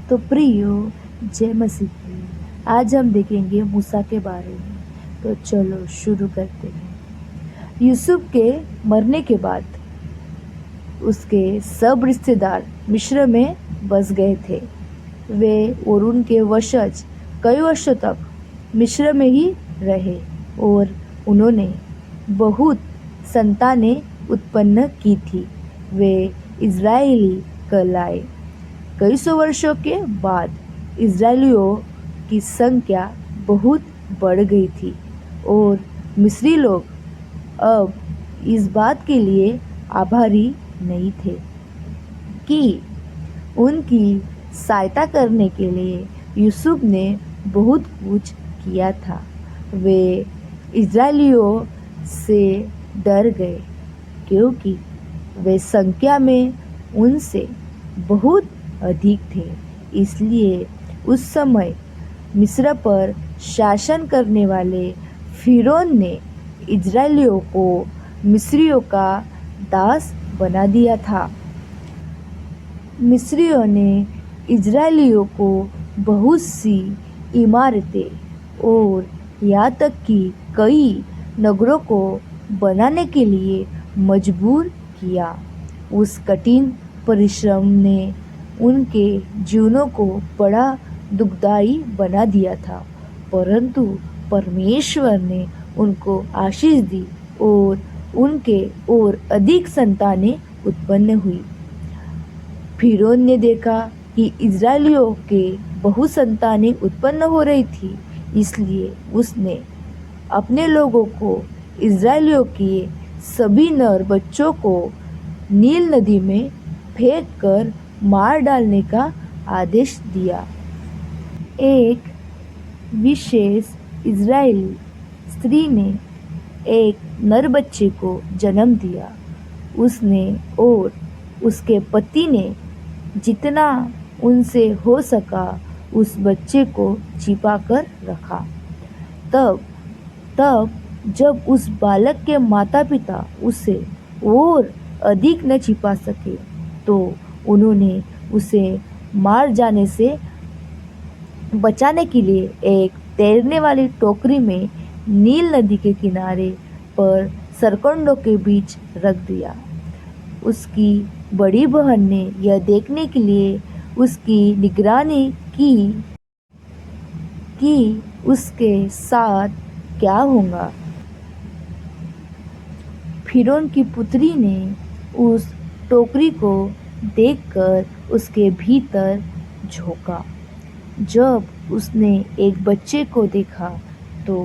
तो प्रियो, जय मसीह की। आज हम देखेंगे मूसा के बारे में। तो चलो शुरू करते हैं। यूसुफ के मरने के बाद उसके सब रिश्तेदार मिस्र में बस गए थे। वे और उनके वंशज कई वर्षों तक मिस्र में ही रहे और उन्होंने बहुत संतानें उत्पन्न की थी। वे इज़राइली कहलाए। कई सौ वर्षों के बाद इज़राइलियों की संख्या बहुत बढ़ गई थी और मिस्री लोग अब इस बात के लिए आभारी नहीं थे कि उनकी सहायता करने के लिए यूसुफ ने बहुत कुछ किया था। वे इज़राइलियों से डर गए क्योंकि वे संख्या में उनसे बहुत अधिक थे। इसलिए उस समय मिस्र पर शासन करने वाले फिरौन ने इज़राइलियों को मिस्रियों का दास बना दिया था। मिस्रियों ने इज़राइलियों को बहुत सी इमारतें और यहाँ तक कि कई नगरों को बनाने के लिए मजबूर किया। उस कठिन परिश्रम ने उनके जीवनों को बड़ा दुखदायी बना दिया था, परंतु परमेश्वर ने उनको आशीष दी और उनके और अधिक संतानें उत्पन्न हुई। फिरौन ने देखा कि इज़राइलियों के बहुत संतानें उत्पन्न हो रही थी, इसलिए उसने अपने लोगों को इज़राइलियों के सभी नर बच्चों को नील नदी में फेंक कर मार डालने का आदेश दिया। एक विशेष इज़राइली स्त्री ने एक नर बच्चे को जन्म दिया। उसने और उसके पति ने जितना उनसे हो सका उस बच्चे को छिपा कर रखा। तब जब उस बालक के माता पिता उसे और अधिक न छिपा सके तो उन्होंने उसे मार जाने से बचाने के लिए एक तैरने वाली टोकरी में नील नदी के किनारे पर सरकंडों के बीच रख दिया। उसकी बड़ी बहन ने यह देखने के लिए उसकी निगरानी की कि उसके साथ क्या होगा। फिरौन की पुत्री ने उस टोकरी को देखकर उसके भीतर झोंका। जब उसने एक बच्चे को देखा तो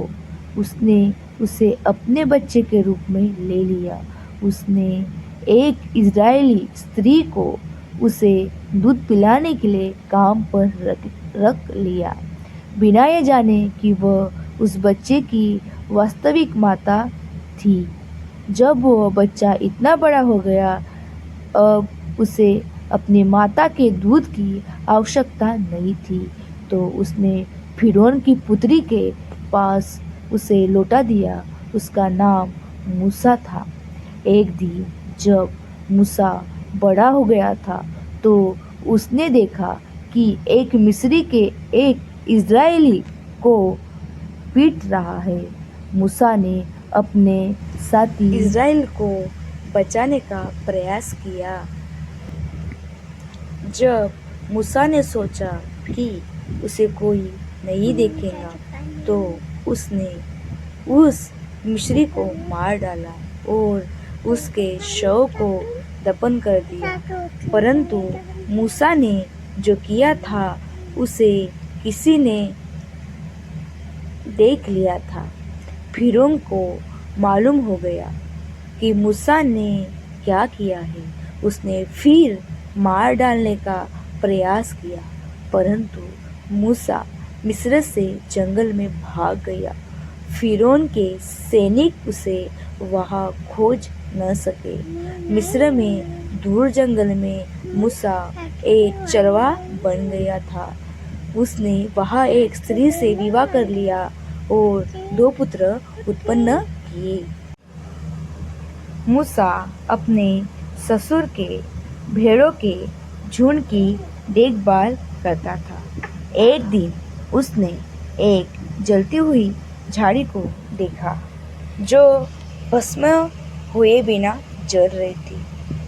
उसने उसे अपने बच्चे के रूप में ले लिया। उसने एक इज़राइली स्त्री को उसे दूध पिलाने के लिए काम पर रख लिया, बिना ये जाने कि वह उस बच्चे की वास्तविक माता थी। जब वह बच्चा इतना बड़ा हो गया, अब उसे अपनी माता के दूध की आवश्यकता नहीं थी, तो उसने फिरौन की पुत्री के पास उसे लौटा दिया। उसका नाम मूसा था। एक दिन जब मूसा बड़ा हो गया था तो उसने देखा कि एक मिस्री के एक इज़राइली को पीट रहा है। मूसा ने अपने साथी इज़राइल को बचाने का प्रयास किया। जब मूसा ने सोचा कि उसे कोई नहीं देखेगा तो उसने उस मिस्री को मार डाला और उसके शव को दफन कर दिया। परंतु मूसा ने जो किया था उसे किसी ने देख लिया था। फिरौन को मालूम हो गया कि मूसा ने क्या किया है। उसने फिर मार डालने का प्रयास किया, परंतु मूसा मिस्र से जंगल में भाग गया। फिरौन के सैनिक उसे वहां खोज न सके। मिस्र में दूर जंगल में मूसा एक चरवाहा बन गया था। उसने वहां एक स्त्री से विवाह कर लिया और 2 पुत्र उत्पन्न किए। मूसा अपने ससुर के भेड़ों के झुंड की देखभाल करता था। एक दिन उसने एक जलती हुई झाड़ी को देखा जो भस्म हुए बिना जल रही थी।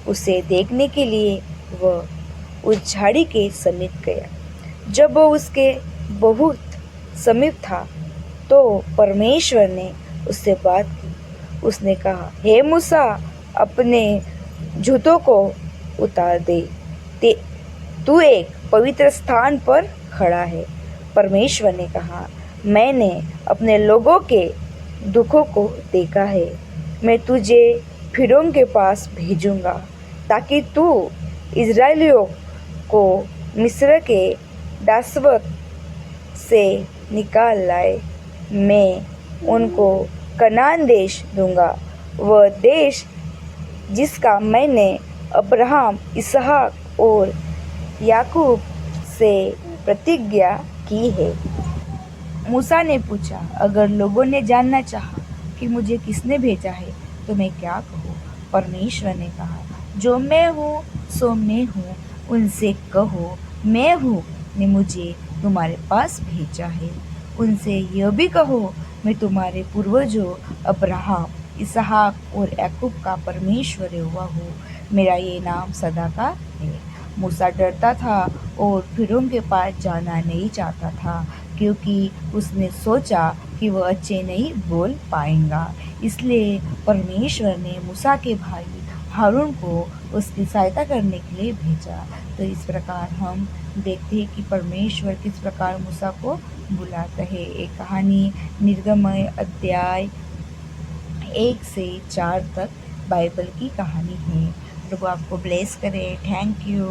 उसे देखने के लिए वह उस झाड़ी के समीप गया। जब वो उसके बहुत समीप था तो परमेश्वर ने उससे बात की। उसने कहा, हे मूसा, अपने जूतों को उतार दे, तू एक पवित्र स्थान पर खड़ा है। परमेश्वर ने कहा, मैंने अपने लोगों के दुखों को देखा है। मैं तुझे फिरौन के पास भेजूंगा ताकि तू इज़राइलियों को मिस्र के दासत्व से निकाल लाए। मैं उनको कनान देश दूंगा, वह देश जिसका मैंने अब्राहम, इसहाक और याकूब से प्रतिज्ञा की है। मूसा ने पूछा, अगर लोगों ने जानना चाहा कि मुझे किसने भेजा है तो मैं क्या कहूँ? परमेश्वर ने कहा, जो मैं हूँ सो मैं हूँ, उनसे कहो, मैं हूँ ने मुझे तुम्हारे पास भेजा है। उनसे यह भी कहो, मैं तुम्हारे पूर्वजों अब्राहम, इसहाक और याकूब का परमेश्वर यहोवा हूँ। मेरा ये नाम सदा का है। मूसा डरता था और फिरौन के पास जाना नहीं चाहता था क्योंकि उसने सोचा कि वह अच्छे नहीं बोल पाएगा। इसलिए परमेश्वर ने मूसा के भाई हारून को उसकी सहायता करने के लिए भेजा। तो इस प्रकार हम देखते हैं कि परमेश्वर किस प्रकार मूसा को बुलाता है। एक कहानी निर्गमय अध्याय 1 से 4 तक बाइबल की कहानी है। प्रभु आपको ब्लेस करे। Thank you.